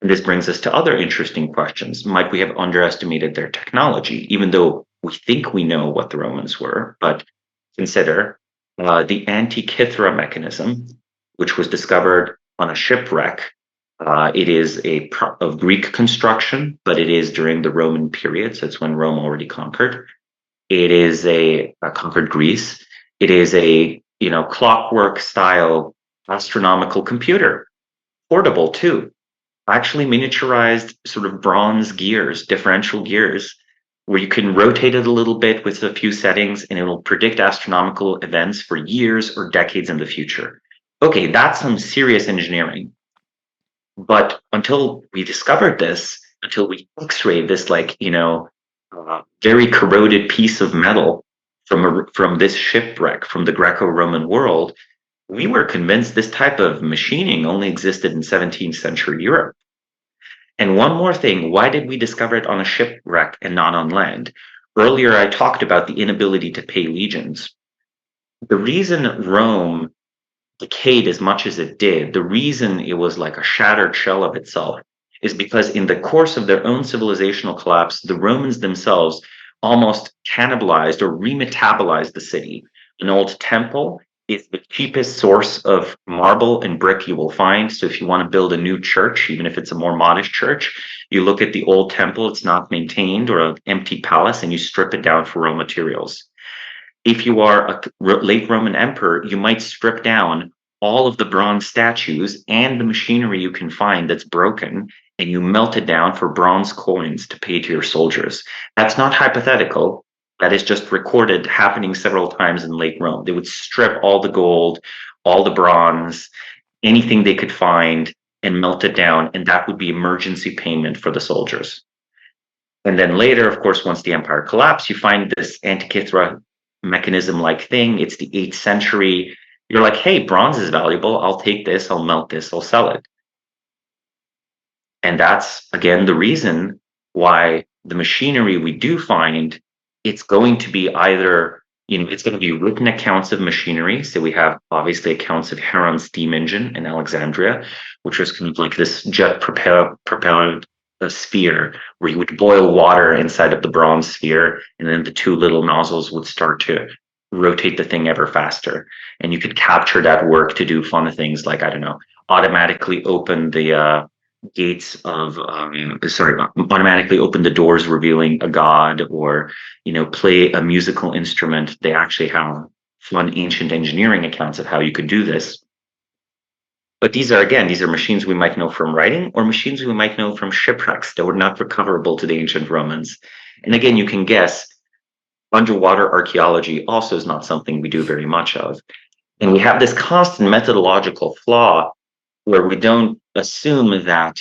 And this brings us to other interesting questions. Might we have underestimated their technology, even though we think we know what the Romans were? But consider the Antikythera mechanism, which was discovered on a shipwreck. It is of Greek construction, but it is during the Roman period, so it's when Rome already conquered. It is a conquered Greece. It is a clockwork style astronomical computer, portable too, actually miniaturized sort of bronze gears, differential gears, where you can rotate it a little bit with a few settings and it'll predict astronomical events for years or decades in the future. Okay, that's some serious engineering. But until we discovered this, until we x-rayed this, very corroded piece of metal from this shipwreck from the Greco-Roman world, we were convinced this type of machining only existed in 17th century Europe. And one more thing, why did we discover it on a shipwreck and not on land? Earlier, I talked about the inability to pay legions. The reason Rome decayed as much as it did, the reason it was like a shattered shell of itself, is because in the course of their own civilizational collapse, the Romans themselves almost cannibalized or remetabolized the city. An old temple is the cheapest source of marble and brick you will find. So if you want to build a new church, even if it's a more modest church, you look at the old temple, it's not maintained, or an empty palace, and you strip it down for raw materials. If you are a late Roman emperor, you might strip down all of the bronze statues and the machinery you can find that's broken, and you melt it down for bronze coins to pay to your soldiers. That's not hypothetical. That is just recorded happening several times in late Rome. They would strip all the gold, all the bronze, anything they could find, and melt it down, and that would be emergency payment for the soldiers. And then later, of course, once the empire collapsed, you find this Antikythera mechanism-like thing. It's the 8th century. You're like, hey, bronze is valuable. I'll take this, I'll melt this, I'll sell it. And that's, again, the reason why the machinery we do find, it's going to be either, it's going to be written accounts of machinery. So we have obviously accounts of Heron's steam engine in Alexandria, which was kind of like this jet propelled sphere where you would boil water inside of the bronze sphere, and then the two little nozzles would start to rotate the thing ever faster. And you could capture that work to do fun things like, I don't know, automatically open the automatically open the doors revealing a god, or play a musical instrument. They actually have fun ancient engineering accounts of how you could do this. But these are machines we might know from writing, or machines we might know from shipwrecks that were not recoverable to the ancient Romans. And again, you can guess underwater archaeology also is not something we do very much of. And we have this constant methodological flaw where we don't assume that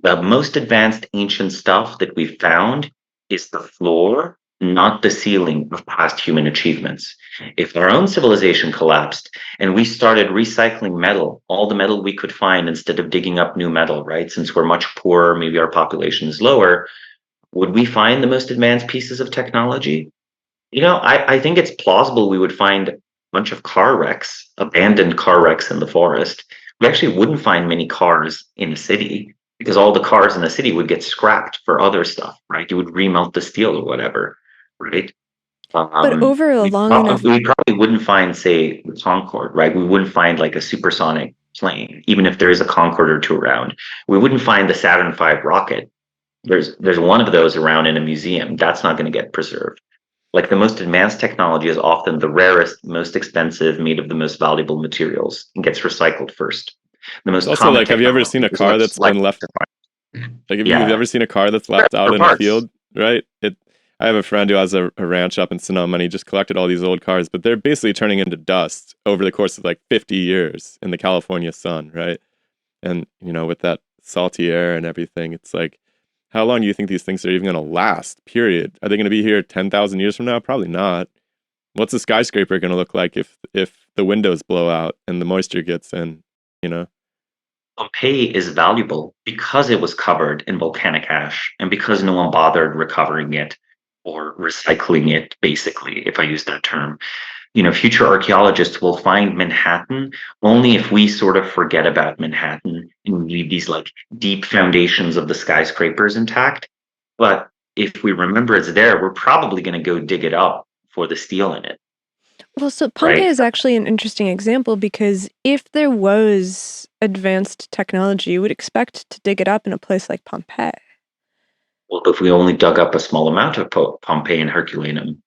the most advanced ancient stuff that we've found is the floor, not the ceiling of past human achievements. If our own civilization collapsed and we started recycling metal, all the metal we could find, instead of digging up new metal, right? Since we're much poorer, maybe our population is lower, would we find the most advanced pieces of technology? I think it's plausible we would find a bunch of car wrecks, abandoned car wrecks in the forest. We actually wouldn't find many cars in a city, because all the cars in the city would get scrapped for other stuff, right? You would remelt the steel or whatever, right? But over a long enough, we probably wouldn't find, say, the Concorde, right? We wouldn't find like a supersonic plane, even if there is a Concorde or two around. We wouldn't find the Saturn V rocket. There's one of those around in a museum. That's not going to get preserved. Like, the most advanced technology is often the rarest, most expensive, made of the most valuable materials, and gets recycled first. The most Also, common like, have you ever seen a technology is car what's that's been left? Like, have you Yeah, ever seen a car that's left out for in a parts. field, right? I have a friend who has a ranch up in Sonoma, and he just collected all these old cars, but they're basically turning into dust over the course of like 50 years in the California sun, right? And, with that salty air and everything, it's like, how long do you think these things are even going to last, period? Are they going to be here 10,000 years from now? Probably not. What's a skyscraper going to look like if the windows blow out and the moisture gets in, you know? Pompeii is valuable because it was covered in volcanic ash and because no one bothered recovering it or recycling it, basically, if I use that term. future archaeologists will find Manhattan only if we sort of forget about Manhattan and leave these like deep foundations of the skyscrapers intact. But if we remember it's there, we're probably going to go dig it up for the steel in it, Well, so Pompeii right? is actually an interesting example because if there was advanced technology, you would expect to dig it up in a place like Pompeii. Well, if we only dug up a small amount of Pompeii and Herculaneum,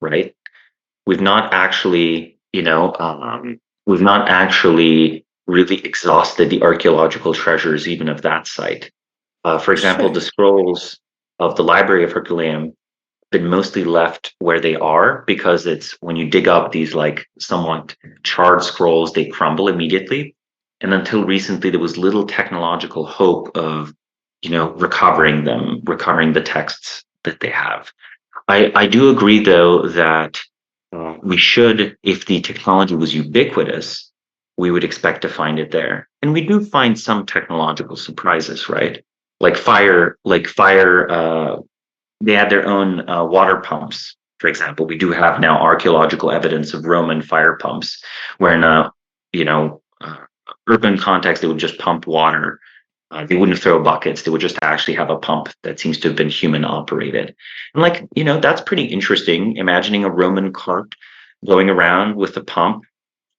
right? We've not actually, we've not actually really exhausted the archaeological treasures even of that site. For example, Sure. the scrolls of the Library of Herculaneum been mostly left where they are because it's when you dig up these like somewhat charred scrolls, they crumble immediately. And until recently, there was little technological hope of, recovering them, recovering the texts that they have. I do agree, though, that we should, if the technology was ubiquitous, we would expect to find it there. And we do find some technological surprises, right? Like fire, they had their own water pumps, for example. We do have now archaeological evidence of Roman fire pumps, where in a, you know, uh, urban context, they would just pump water. They wouldn't throw buckets. They would just actually have a pump that seems to have been human operated. And like, that's pretty interesting. Imagining a Roman cart going around with a pump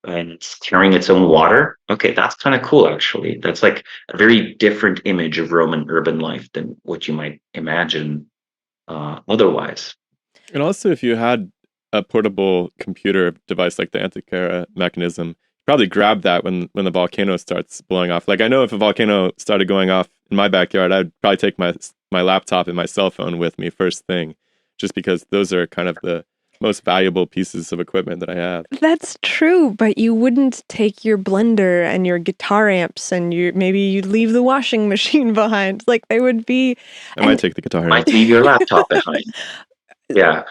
and it's carrying its own water. Okay, that's kind of cool, actually. That's like a very different image of Roman urban life than what you might imagine otherwise. And also, if you had a portable computer device like the Antikythera mechanism, probably grab that when the volcano starts blowing off. Like I know if a volcano started going off in my backyard, I'd probably take my laptop and my cell phone with me first thing, just because those are kind of the most valuable pieces of equipment that I have. That's true, but you wouldn't take your blender and your guitar amps and maybe you'd leave the washing machine behind. Like they would be. I might take the guitar Might amp. leave your laptop behind. Yeah.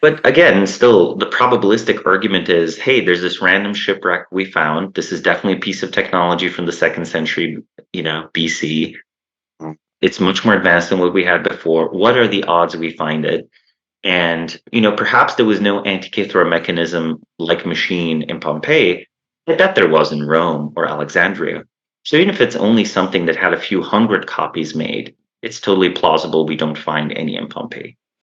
But again, still, the probabilistic argument is, hey, there's this random shipwreck we found. This is definitely a piece of technology from the second century, BC. It's much more advanced than what we had before. What are the odds we find it? And, perhaps there was no Antikythera mechanism like machine in Pompeii. I bet there was in Rome or Alexandria. So even if it's only something that had a few hundred copies made, it's totally plausible we don't find any in Pompeii.